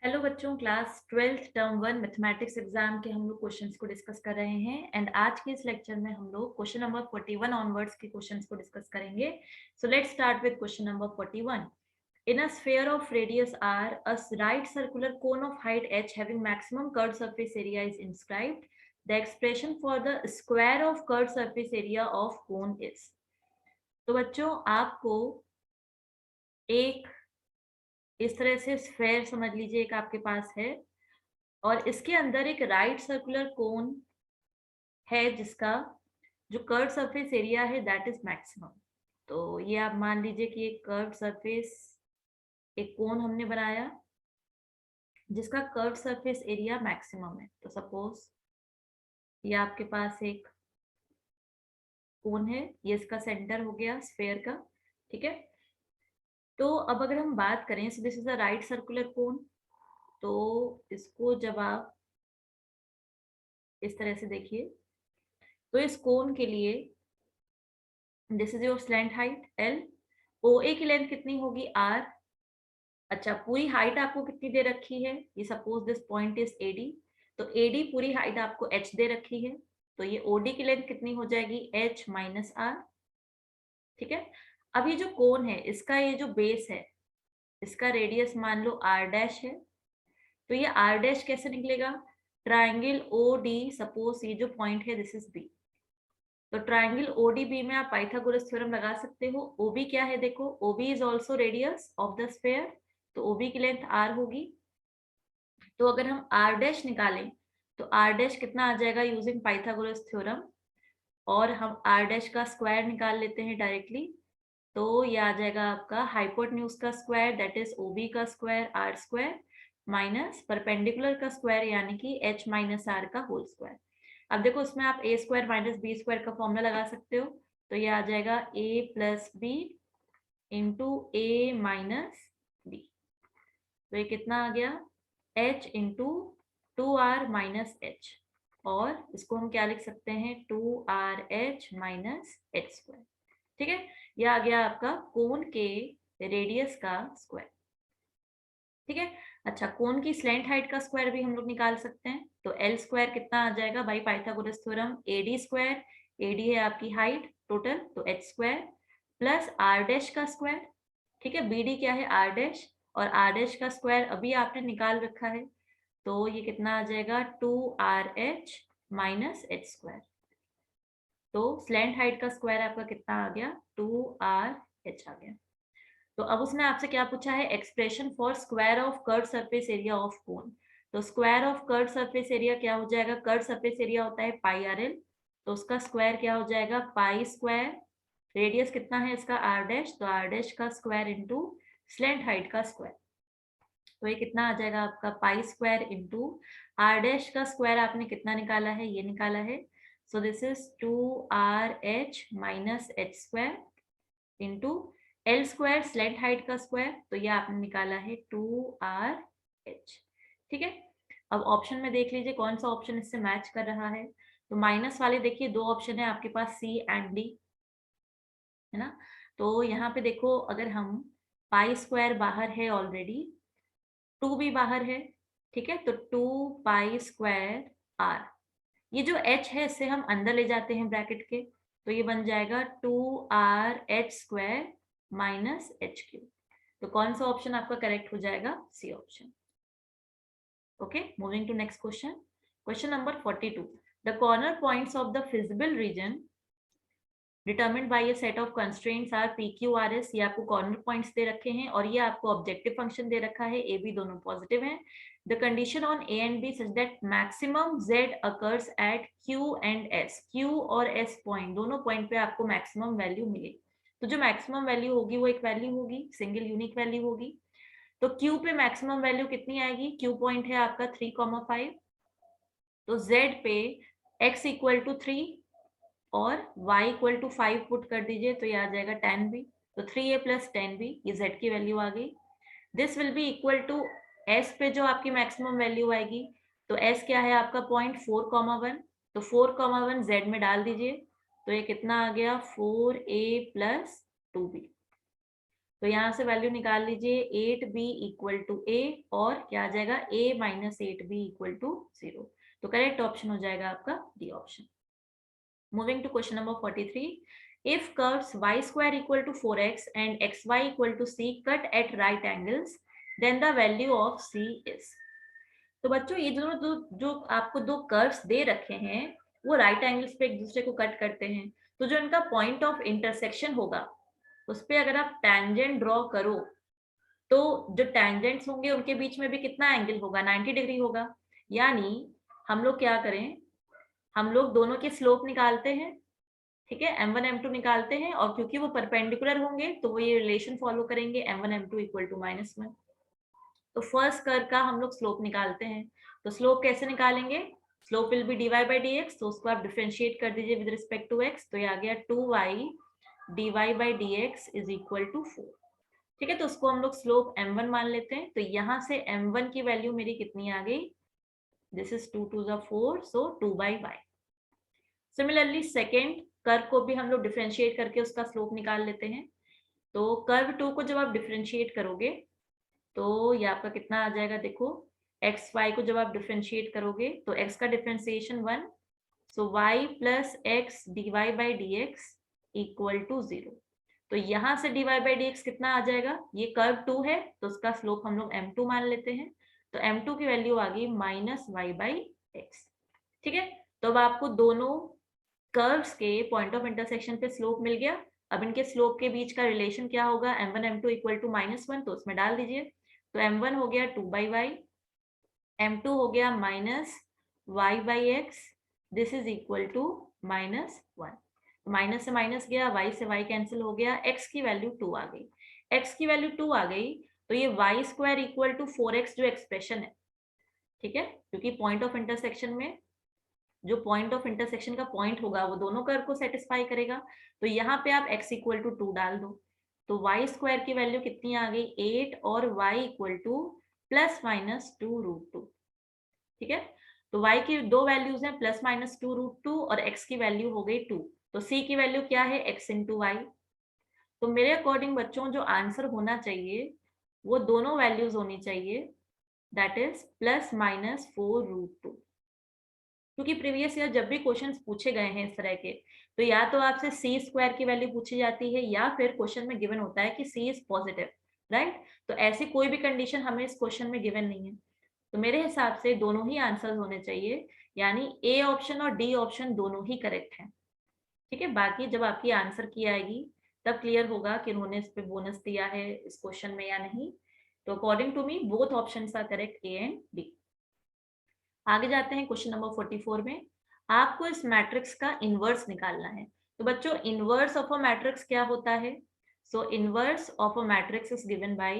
Hello बच्चों, class 12th term 1 mathematics exam के हम लोग क्वेश्चंस को डिस्कस कर रहे हैं एंड आज के इस लेक्चर में हम लोग क्वेश्चन नंबर 41 ऑनवर्ड्स के क्वेश्चंस को डिस्कस करेंगे। So let's start with question number 41। In a sphere of radius r, a right circular cone of height h having maximum curved surface area is inscribed. The expression for the square of curved surface area of cone is। तो बच्चों, आपको एक इस तरह से sphere समझ लीजिए एक आपके पास है और इसके अंदर एक राइट सर्कुलर कोन है जिसका जो कर्व सरफेस एरिया है दैट इज मैक्सिमम। तो ये आप मान लीजिए कि एक कर्व सरफेस एक कोन हमने बनाया जिसका कर्व सरफेस एरिया मैक्सिमम है। तो सपोज ये आपके पास एक कोन है, ये इसका सेंटर हो गया स्फेयर का, ठीक है। तो अब अगर हम बात करें, सो this is a right circular cone, तो इसको जब आप इस तरह से देखिए तो इस कोन के लिए this is your slant height L, O A की लेंथ कितनी होगी आर। अच्छा, पूरी हाइट आपको कितनी दे रखी है, ये suppose this point is AD, तो एडी पूरी हाइट आपको एच दे रखी है, तो ये ओडी की लेंथ कितनी हो जाएगी एच माइनस आर, ठीक है। अब ये जो कोन है इसका ये जो बेस है इसका रेडियस मान लो आर डैश है, तो ये आर डैश कैसे निकलेगा, ट्राइंगल ओ डी, सपोज ये जो पॉइंट है दिस इज बी, तो ट्राइंगल ओडीबी में आप पाइथागोरस थ्योरम लगा सकते हो। ओबी क्या है देखो, OB is also radius of the sphere, तो ओबी की लेंथ आर होगी। तो अगर हम आर डैश निकालें तो आर डैश कितना आ जाएगा यूजिंग पाइथागोरस थ्योरम, और हम आर डैश का स्क्वायर निकाल लेते हैं डायरेक्टली, तो ये आ जाएगा आपका हाइपोटेन्यूज का स्क्वायर दैट इज ओबी का square R square minus perpendicular का स्क्वायर यानी कि एच माइनस आर का होल स्क्वायर। अब देखो इसमें आप A square minus B square का फॉर्मूला लगा सकते हो, तो ये आ जाएगा A plus B into A minus B, तो ये कितना आ गया H into two R minus H, और इसको हम क्या लिख सकते हैं two R H minus H square, ठीक है। ये आ गया आपका कोन के रेडियस का स्क्वायर, ठीक है। अच्छा, कोन की स्लैंट हाइट का स्क्वायर भी हम लोग निकाल सकते हैं, तो एल स्क्वायर कितना आ जाएगा by Pythagoras theorem, AD square, AD है आपकी हाइट टोटल, तो H square plus R dash का स्क्वायर, ठीक है। बीडी क्या है आर डैश, और आर डैश का स्क्वायर अभी आपने निकाल रखा है, तो ये कितना आ जाएगा two R H minus H square, तो स्लैंट हाइट का स्क्वायर आपका कितना आ गया टू आर एच आ गया। तो अब उसने आपसे क्या पूछा है, expression for square of curve surface area of cone. तो square of curve surface area क्या हो जाएगा, कर्व सरफेस एरिया होता है पाई आर एल, तो उसका स्क्वायर क्या हो जाएगा पाई स्क्वायर, रेडियस कितना है इसका आर डैश, तो आर डैश का स्क्वायर इंटू स्लैंट हाइट का स्क्वायर, तो ये कितना आ जाएगा आपका pi square into R dash का स्क्वायर आपने कितना निकाला है, ये निकाला है, so this is two R H minus H square into L square slant height का स्क्वायर, तो ये आपने निकाला है टू आर एच, ठीक है। अब ऑप्शन में देख लीजिए कौन सा ऑप्शन इससे मैच कर रहा है, तो माइनस वाले देखिए दो ऑप्शन है आपके पास सी एंड डी, है ना। तो यहाँ पे देखो अगर हम पाई स्क्वायर बाहर है ऑलरेडी, टू भी बाहर है, ठीक है, तो टू पाई स्क्वायर आर, ये जो h है इससे हम अंदर ले जाते हैं ब्रैकेट के, तो ये बन जाएगा two R H square minus H cube, तो कौन सा ऑप्शन आपका करेक्ट हो जाएगा C option. Okay, moving to next question, question number 42। The corner points of the feasible region determined by a set of constraints are P Q R S, ये आपको corner points दे रखे हैं और ये आपको ऑब्जेक्टिव फंक्शन दे रखा है, ए बी दोनों पॉजिटिव हैं। The condition on A and B such that maximum Z occurs at Q and S, Q और एस पॉइंट दोनों पॉइंट पे आपको मैक्सिमम वैल्यू मिले, तो जो मैक्सिमम वैल्यू होगी वो एक वैल्यू होगी सिंगल यूनिक वैल्यू होगी, तो क्यू पे मैक्सिमम वैल्यू कितनी आएगी, क्यू पॉइंट है आपका 3,5, तो जेड पे x इक्वल टू 3 और y इक्वल टू 5 पुट कर दीजिए, तो ये आ जाएगा 10b, तो 3a प्लस 10b, ये z की वैल्यू आ गई। This will be equal to s पे जो आपकी मैक्सिमम वैल्यू आएगी, तो s क्या है आपका पॉइंट 4,1, तो 4,1 z में डाल दीजिए, तो ये कितना आ गया 4a प्लस 2b, तो यहाँ से वैल्यू निकाल लीजिए 8b इक्वल टू a, और क्या आ जाएगा a minus 8b equal to 0। तो करेक्ट ऑप्शन हो जाएगा आपका D option. Moving to question number 43, if curves y square equal to 4x and xy equal to c cut at right angles, then the value of c is। तो बच्चों ये जो आपको दो कर्व्स दे रखे हैं वो राइट एंगल्स पे एक दूसरे को कट करते हैं, तो जो इनका पॉइंट ऑफ इंटरसेक्शन होगा उस पे अगर आप टैंजेंट ड्रॉ करो तो जो टैंजेंट्स होंगे उनके बीच में भी कितना एंगल होगा, 90 डिग्री होगा। यानी हम लोग क्या करें, हम लोग दोनों के स्लोप निकालते हैं, ठीक है, m1 m2 निकालते हैं, और क्योंकि वो परपेंडिकुलर होंगे तो वो ये रिलेशन फॉलो करेंगे m1 m2 इक्वल टू -1। तो फर्स्ट कर्व का हम लोग स्लोप निकालते हैं, तो स्लोप कैसे निकालेंगे, slope will be dy by dx, तो उसको आप डिफरेंशिएट कर दीजिए विद रिस्पेक्ट टू x, तो ये आ गया 2y dy by dx is equal to 4। ठीक है, तो उसको हम लोग स्लोप m1 मान लेते हैं, तो यहाँ से m1 की वैल्यू मेरी कितनी आ गई, this is 2 2 4, so 2/y। Similarly second curve को भी हम लोग डिफरेंशिएट करके उसका स्लोप निकाल लेते हैं, तो कर्व 2 को जब आप डिफरेंशिएट करोगे तो ये आपका कितना आ जाएगा, देखो एक्स वाई को जब आप डिफरेंशिएट करोगे तो x का differentiation 1, so y plus X D Y by D X equal to 0। तो यहाँ से dy बाई डी एक्स कितना आ जाएगा, ये कर्व 2 है तो उसका स्लोप हम लोग m2 मान लेते हैं, तो m2 की वैल्यू आ गई माइनस वाई बाई एक्स। ठीक है, तो अब आपको दोनों कर्व्स के पॉइंट ऑफ इंटरसेक्शन पे स्लोप मिल गया। अब इनके स्लोप के बीच का रिलेशन क्या होगा, m1 m2 इक्वल टू -1, तो उसमें डाल दीजिए, तो m1 हो गया 2/y, m2 हो गया minus Y by X, this is equal to -1। Minus से माइनस गया, y से y कैंसिल हो गया, x की वैल्यू 2 आ गई। x की वैल्यू 2 आ गई तो ये y square equal to 4x जो एक्सप्रेशन है, ठीक है, क्योंकि पॉइंट ऑफ इंटरसेक्शन में जो पॉइंट ऑफ इंटरसेक्शन का पॉइंट होगा वो दोनों कर्व को सेटिस्फाई करेगा, तो यहाँ पे आप x इक्वल टू 2 डाल दो, तो y स्क्वायर की वैल्यू कितनी आ गई 8, और y इक्वल टू +-2√2। ठीक है, तो y की दो वैल्यूज हैं +-2√2 और x की वैल्यू हो गई 2, तो c की वैल्यू क्या है x इंटू वाई। तो मेरे अकॉर्डिंग बच्चों जो आंसर होना चाहिए वो दोनों वैल्यूज होनी चाहिए, दैट इज +-4√2, क्योंकि प्रीवियस ईयर जब भी क्वेश्चंस पूछे गए हैं इस तरह के, तो या तो आपसे सी स्क्वायर की वैल्यू पूछी जाती है या फिर क्वेश्चन में गिवन होता है कि सी इज पॉजिटिव, राइट। तो ऐसी कोई भी कंडीशन हमें इस क्वेश्चन में गिवन नहीं है, तो मेरे हिसाब से दोनों ही आंसर होने चाहिए, यानी ए ऑप्शन और डी ऑप्शन दोनों ही करेक्ट है। ठीक है, बाकी जब आपकी आंसर की आएगी तब क्लियर होगा कि उन्होंने इस पे बोनस दिया है इस क्वेश्चन में या नहीं। तो according to me both option are correct, A and D. आगे जाते हैं क्वेश्चन नंबर 44 में, आपको इस मैट्रिक्स का इनवर्स निकालना है। तो बच्चों इनवर्स ऑफ अ मैट्रिक्स क्या होता है, सो inverse of a matrix is given by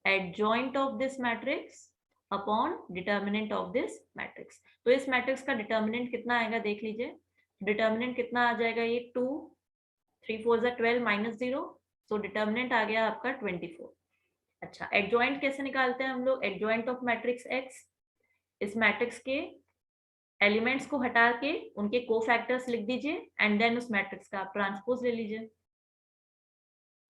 adjoint of this matrix upon determinant of this matrix. तो इस मैट्रिक्स का डिटर्मिनेंट कितना आएगा देख लीजिए, डिटर्मिनेंट कितना आ जाएगा, ये 2 3 4 12 -0, सो डिटर्मिनेंट आ गया आपका 24। अच्छा, एडजॉइंट कैसे निकालते हैं हम लोग, एडजॉइंट ऑफ मैट्रिक्स एक्स, इस मैट्रिक्स के एलिमेंट्स को हटा के उनके कोफैक्टर्स लिख दीजिए एंड देन उस मैट्रिक्स का आप ट्रांसपोज ले लीजिए।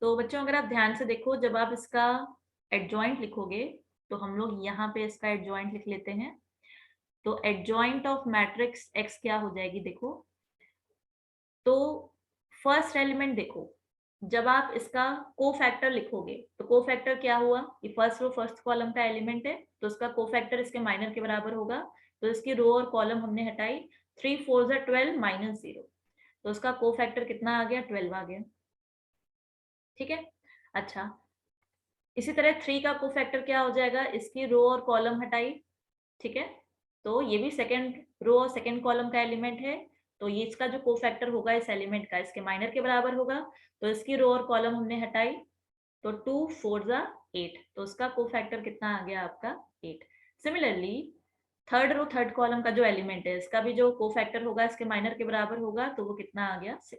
तो बच्चों अगर आप ध्यान से देखो, जब आप इसका एडजॉइंट लिखोगे तो हम लोग यहाँ पे इसका एडजॉइंट लिख लेते हैं, तो एडजॉइंट ऑफ मैट्रिक्स एक्स क्या हो जाएगी देखो, तो फर्स्ट एलिमेंट देखो, जब आप इसका कोफैक्टर लिखोगे तो कोफैक्टर क्या हुआ, ये फर्स्ट रो फर्स्ट कॉलम का एलिमेंट है तो इसका कोफैक्टर इसके माइनर के बराबर होगा, तो इसकी रो और कॉलम हमने हटाई, 3 4 12 -0, तो उसका कोफैक्टर कितना आ गया 12 आ गया। ठीक है, अच्छा इसी तरह 3 का कोफैक्टर क्या हो जाएगा, इसकी रो और कॉलम हटाई, ठीक है, तो ये भी सेकंड रो और सेकंड कॉलम का एलिमेंट है, तो ये इसका जो कोफैक्टर होगा इस एलिमेंट का इसके माइनर के बराबर होगा, तो इसकी रो और कॉलम हमने हटाई, तो 2 4 8, तो उसका कोफैक्टर कितना आ गया आपका 8। Similarly third row third column का जो एलिमेंट है इसका भी जो कोफैक्टर होगा इसके माइनर के बराबर होगा, तो वो कितना आ गया 6।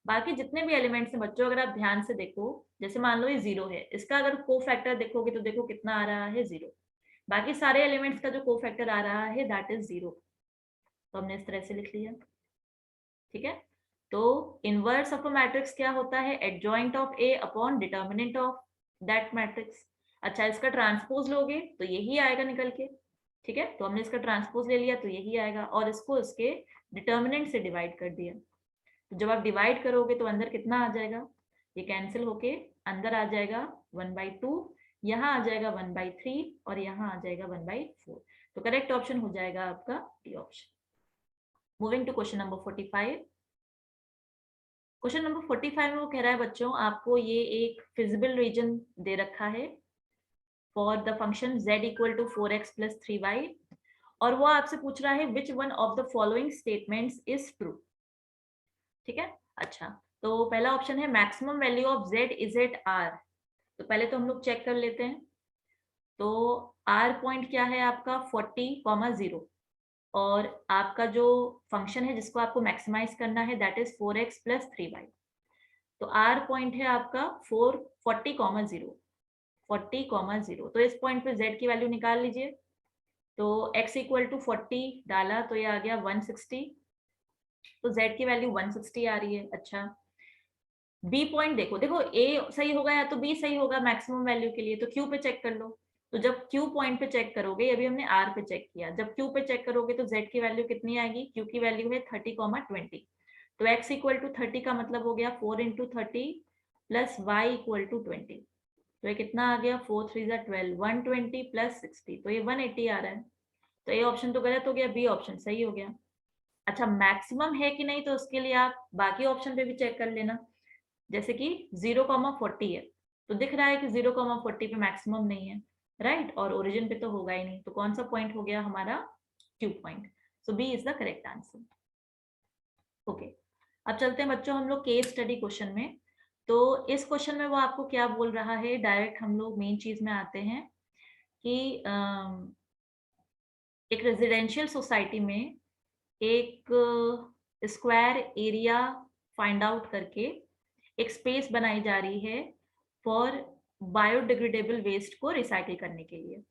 बाकी जितने भी एलिमेंट्स हैं बच्चों अगर आप ध्यान से देखो, जैसे मान लो ये 0 है, इसका अगर कोफैक्टर देखोगे तो देखो कितना आ रहा है 0, बाकी सारे एलिमेंट्स का जो कोफैक्टर आ रहा है दैट इज 0, तो हमने इस तरह से लिख लिया। ठीक है, तो इनवर्स ऑफ अ मैट्रिक्स क्या होता है? Adjoint of A upon determinant of that matrix. अच्छा, इसका ट्रांसपोज लोगे तो यही आएगा निकल के, ठीक है। तो हमने इसका ट्रांसपोज ले लिया तो यही आएगा, और इसको इसके डिटर्मिनेंट से डिवाइड कर दिया। तो जब आप डिवाइड करोगे तो अंदर कितना आ जाएगा? ये कैंसिल होके अंदर आ जाएगा 1/2, यहाँ आ जाएगा 1/3 और यहाँ आ जाएगा 1/4। तो करेक्ट ऑप्शन हो जाएगा आपका D option. Moving to question number 45। Question number 45 में वो कह रहा है बच्चों, आपको ये एक फिजिबल रीजन दे रखा है for the function z equal to 4x plus 3y, और वो आपसे पूछ रहा है which one of the following statements is true. ठीक है। अच्छा, तो पहला ऑप्शन है maximum value of z is at r। तो पहले तो हम लोग चेक कर लेते हैं। तो r पॉइंट क्या है आपका 40,0, और आपका जो फंक्शन है जिसको आपको मैक्सिमाइज करना है that is 4x plus 3y। तो r पॉइंट है आपका 40,0, 40,0। तो इस पॉइंट पे z की वैल्यू निकाल लीजिए। तो x इक्वल टू 40 डाला तो ये आ गया 160, तो z की वैल्यू 160 आ रही है। अच्छा, b पॉइंट देखो, देखो a सही होगा या तो b सही होगा मैक्सिमम वैल्यू के लिए, तो q पे चेक कर लो। तो जब q पॉइंट पे चेक करोगे, अभी हमने r पे चेक किया, जब q पे चेक करोगे तो z की वैल्यू कितनी आएगी? q की वैल्यू है 30,20। तो x इक्वल टू 30 का मतलब हो गया 4 into 30 plus y equal to 20। तो ये कितना आ गया? 4 3 12, 120 प्लस 60, तो ये 180 आ रहा है। तो ये ऑप्शन तो गलत हो गया, बी ऑप्शन सही हो गया। अच्छा, मैक्सिमम है कि नहीं, तो उसके लिए आप बाकी ऑप्शन पे भी चेक कर लेना। जैसे कि 0,40 है, तो दिख रहा है कि 0,40 पे मैक्सिमम नहीं है, राइट, और ओरिजिन पे तो होगा ही नहीं। तो कौन सा पॉइंट हो गया हमारा? Q point. So B is the correct answer. Okay, अब चलते हैं बच्चों हम लोग केस स्टडी क्वेश्चन में। तो इस क्वेश्चन में वो आपको क्या बोल रहा है, डायरेक्ट हम लोग मेन चीज में आते हैं कि एक रेजिडेंशियल सोसाइटी में एक स्क्वायर एरिया फाइंड आउट करके एक स्पेस बनाई जा रही है फॉर बायोडिग्रेडेबल वेस्ट को रिसाइकिल करने के लिए।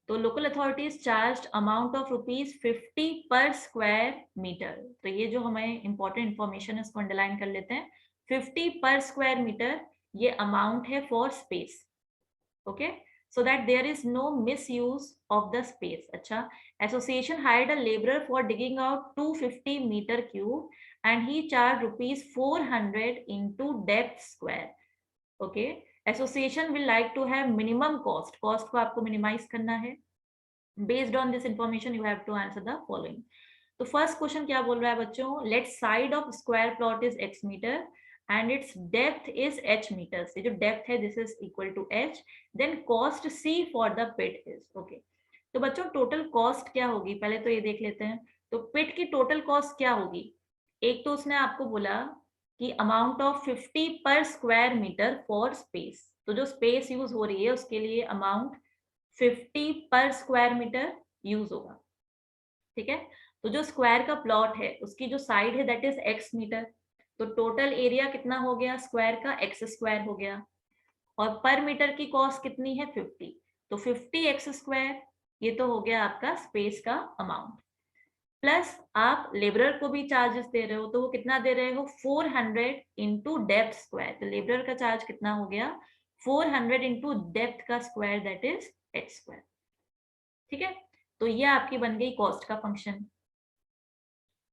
तो local authorities charge amount of ₹50 पर स्क्वायर मीटर। तो ये जो हमें इंपॉर्टेंट इंफॉर्मेशन है उसको अंडरलाइन कर लेते हैं। 50 पर स्क्वायर मीटर ये अमाउंट है for space. Okay, so that there is no misuse of the space. अच्छा, association hired a laborer for digging out 250 meter cube and he charged ₹400 into depth square. Okay, association will like to have minimum cost को आपको minimize करना है। Based on this information you have to answer the following. तो first question क्या बोल रहा है बच्चों? Let side of square plot is x meter and its depth is h meters. ये जो depth है this is equal to h. Then cost c for the pit is okay. तो बच्चों टोटल कॉस्ट क्या होगी, पहले तो ये देख लेते हैं। तो पिट की टोटल कॉस्ट क्या होगी? एक तो उसने आपको बोला कि अमाउंट ऑफ 50 पर स्क्वायर मीटर फॉर स्पेस। तो जो स्पेस यूज हो रही है उसके लिए अमाउंट 50 पर स्क्वायर मीटर यूज होगा। ठीक है, तो जो स्क्वायर का प्लॉट है उसकी जो साइड है दैट इज x मीटर। तो टोटल एरिया कितना हो गया स्क्वायर का? x स्क्वायर हो गया, और पर मीटर की कॉस्ट कितनी है? 50। तो 50x स्क्वायर, ये तो हो गया आपका स्पेस का अमाउंट। प्लस आप लेबरर को भी चार्जेस दे रहे हो, तो वो कितना दे रहे हो? 400 इंटू डेप्थ स्क्वायर। तो लेबरर का चार्ज कितना हो गया? 400 इंटू डेप्थ का square that is x square. ठीक है, तो ये आपकी बन गई कॉस्ट का फंक्शन।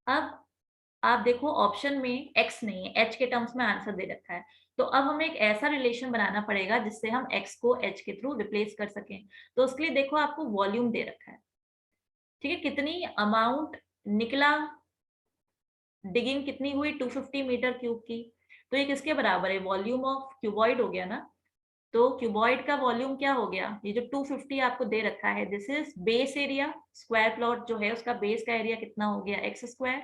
अब आप देखो ऑप्शन में x नहीं है, h के टर्म्स में आंसर दे रखा है। तो अब हमें एक ऐसा रिलेशन बनाना पड़ेगा जिससे हम x को h के थ्रू रिप्लेस कर सकें। तो उसके लिए देखो आपको वॉल्यूम दे रखा है, ठीक है, कितनी अमाउंट निकला, डिगिंग कितनी हुई 250 मीटर क्यूब की। तो ये किसके बराबर है? वॉल्यूम ऑफ क्यूबॉइड हो गया ना। तो क्यूबॉइड का वॉल्यूम क्या हो गया? ये जो 250 आपको दे रखा है this is base area. Square plot जो है उसका बेस का एरिया कितना हो गया? x स्क्वायर,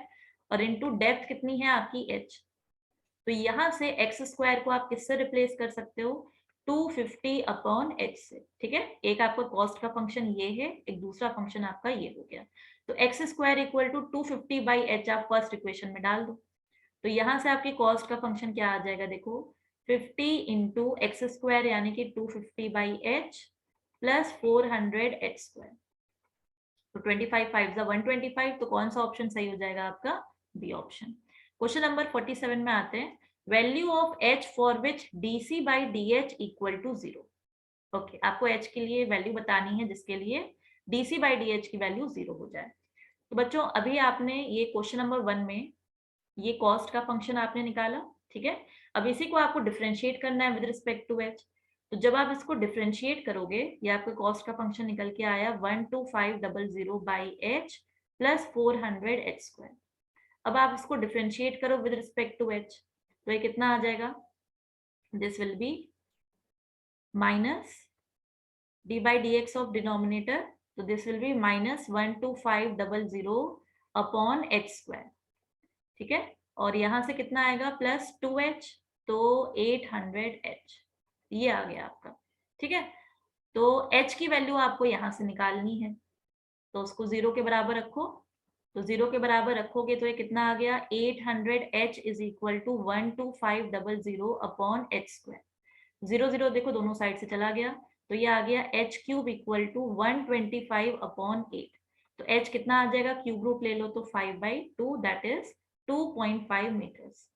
और इनटू डेप्थ कितनी है आपकी? h। तो यहां से x स्क्वायर को आप किससे रिप्लेस कर सकते हो? 250 अपॉन h से। ठीक है, एक आपका कॉस्ट का फंक्शन ये है, एक दूसरा फंक्शन आपका ये हो गया। तो x square equal to 250 by h आप फर्स्ट इक्वेशन में डाल दो। तो यहां से आपकी कॉस्ट का फंक्शन क्या आ जाएगा? देखो 50 इंटू एक्स स्क्वायर यानी कि 250 by h plus 400 h square. तो 25 5 125, तो कौन सा ऑप्शन सही हो जाएगा आपका? B option. क्वेश्चन नंबर 47 में आते हैं, value of h for which dc by dh equal to 0। Okay, आपको h के लिए वैल्यू बतानी है जिसके लिए dc बाई dh की वैल्यू 0 हो जाए। तो बच्चों अभी आपने ये क्वेश्चन नंबर 1 में ये कॉस्ट का फंक्शन आपने निकाला, ठीक है। अब इसी को आपको डिफरेंशिएट करना है विद रिस्पेक्ट टू h। तो जब आप इसको डिफरेंशिएट करोगे, ये आपका कॉस्ट का फंक्शन निकल के आया 12500 by h plus 400 h square. अब आप इसको डिफरेंशिएट करो विद रिस्पेक्ट टू h, तो ये कितना आ जाएगा, this will B minus d by dx of denominator, तो this will B minus 12500 upon h square, ठीक है। और यहां से कितना आएगा, प्लस 2h, तो 800h, ये आ गया आपका, ठीक है। तो h की वैल्यू आपको यहां से निकालनी है, तो उसको 0 के बराबर रखो। तो 0 के बराबर रखोगे तो ये कितना आ गया, 800h is equal to 12500 upon h square. 0 0 देखो दोनों साइड से चला गया, तो ये आ गया h cube equal to 125 upon 8। तो h कितना आ जाएगा, क्यूब रूट ले लो तो 5/2, दैट इज 2.5 मीटर्स।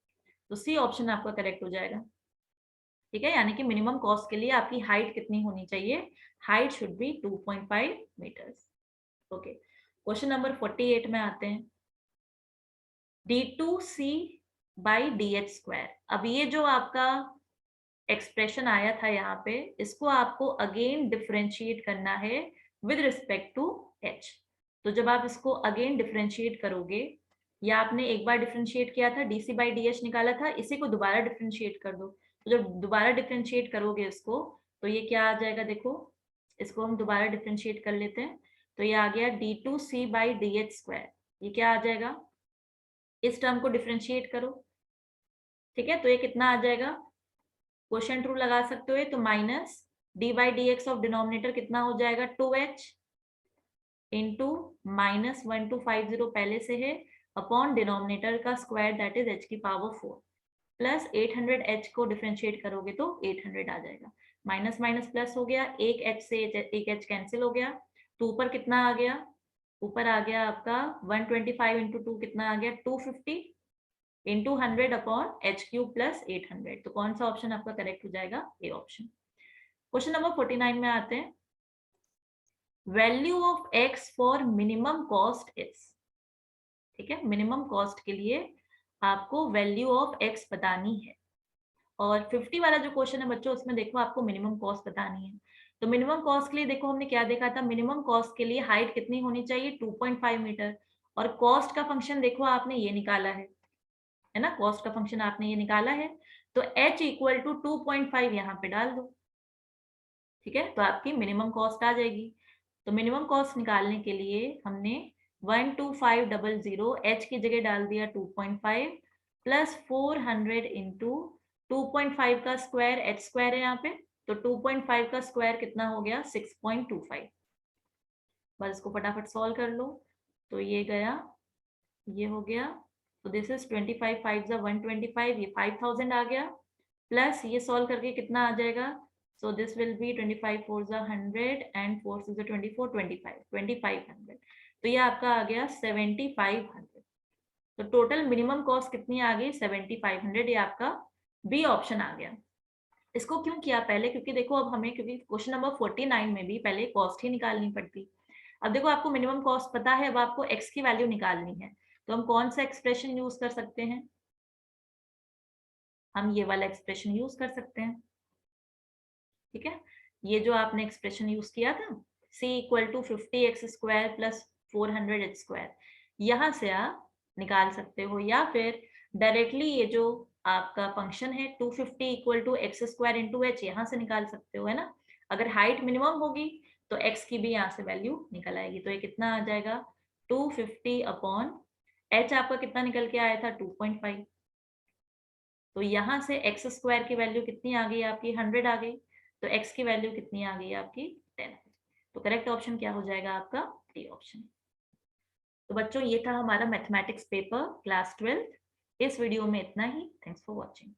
तो सी ऑप्शन आपका करेक्ट हो जाएगा, ठीक है। यानी कि मिनिमम कॉस्ट के लिए आपकी हाइट कितनी होनी चाहिए, height should be 2.5 meters. Okay, question number 48 में आते हैं, d2c बाई dh स्क्वायर। अब ये जो आपका एक्सप्रेशन आया था यहाँ पे, इसको आपको अगेन डिफरेंशिएट करना है विद रिस्पेक्ट टू h। तो जब आप इसको अगेन डिफरेंशिएट करोगे, या आपने एक बार डिफरेंशिएट किया था dc बाई dh निकाला था, इसी को दोबारा डिफरेंशिएट कर दो। तो जब दोबारा डिफरेंशिएट करोगे इसको, तो ये क्या आ जाएगा, देखो इसको हम दोबारा डिफरेंशिएट कर लेते हैं। तो ये आ गया d2c बाई dh स्क्वायर। ये क्या आ जाएगा, इस टर्म को डिफरेंशिएट करो, ठीक है। तो ये कितना आ जाएगा, क्वोशिएंट रूल लगा सकते हो, तो minus D by D x of denominator कितना हो जाएगा, 2h इंटू माइनस 1250 पहले से है, अपॉन डिनोमिनेटर का स्क्वायर दैट इज h की पावर 4, प्लस 800h को डिफरेंशिएट करोगे तो 800 आ जाएगा। माइनस माइनस प्लस हो गया, एक h से एक h कैंसिल हो गया, तो ऊपर कितना आ गया, ऊपर आ गया आपका 125 इंटू 2 कितना आ गया, 250 into 100 upon h cube plus 800। तो कौन सा ऑप्शन आपका करेक्ट हो जाएगा, ए ऑप्शन। क्वेश्चन नंबर 49 में आते हैं, value of x for minimum cost is, ठीक है। मिनिमम कॉस्ट के लिए आपको वैल्यू ऑफ x बतानी है। और 50 वाला जो क्वेश्चन है बच्चों, उसमें देखो आपको मिनिमम कॉस्ट बतानी है। तो मिनिमम कॉस्ट के लिए देखो हमने क्या देखा था, मिनिमम कॉस्ट के लिए हाइट कितनी होनी चाहिए, 2.5 मीटर। और कॉस्ट का फंक्शन देखो आपने ये निकाला है ना, कॉस्ट का फंक्शन आपने ये निकाला है। तो h इक्वल टू 2.5 यहाँ पे डाल दो, ठीक है। तो आपकी मिनिमम कॉस्ट आ जाएगी। तो मिनिमम कॉस्ट निकालने के लिए हमने 12500 h की जगह डाल दिया 2.5 प्लस 400 इंटू 2.5 का स्क्वायर, h स्क्वायर है यहाँ पे, तो 2.5 का स्क्वायर कितना हो गया, 6.25। बस इसको फटाफट सॉल्व कर लो, तो ये गया, ये हो गया। तो दिस इज 25 5 जा 125, ये 5000 आ गया, प्लस ये सॉल्व करके कितना आ जाएगा, सो दिस विल बी 25 4 जा 100 एंड 4 6 जा 24 2500। तो ये आपका आ गया 7500। तो टोटल मिनिमम कॉस्ट कितनी आ गई, 7500। ये आपका बी ऑप्शन आ गया। इसको क्यों किया पहले, क्योंकि देखो अब हमें, क्योंकि क्वेश्चन नंबर 49 में भी पहले कॉस्ट ही निकालनी पड़ती। अब देखो आपको मिनिमम कॉस्ट पता है, अब आपको x की वैल्यू निकालनी है, तो हम कौन सा एक्सप्रेशन यूज कर सकते हैं, हम ये वाला एक्सप्रेशन यूज कर सकते हैं, ठीक है। ये जो आपने एक्सप्रेशन यूज किया था, c equal to 50x square plus 400h square, यहाँ से आप निकाल सकते हो, या फिर डायरेक्टली ये जो आपका फंक्शन है 250 equal to X square into H, यहाँ से निकाल सकते हो, है ना। अगर हाइट मिनिमम होगी तो x की भी यहाँ से वैल्यू निकल आएगी। तो ये कितना आ जाएगा, 250 अपॉन h आपका कितना निकल के आया था, 2.5। तो यहाँ से एक्स स्क्वायर की वैल्यू कितनी आ गई आपकी, 100 आ गई। तो x की वैल्यू कितनी आ गई आपकी, 10। तो करेक्ट ऑप्शन क्या हो जाएगा आपका, डी ऑप्शन। तो बच्चों ये था हमारा मैथमेटिक्स पेपर क्लास 12। इस वीडियो में इतना ही। Thanks for watching.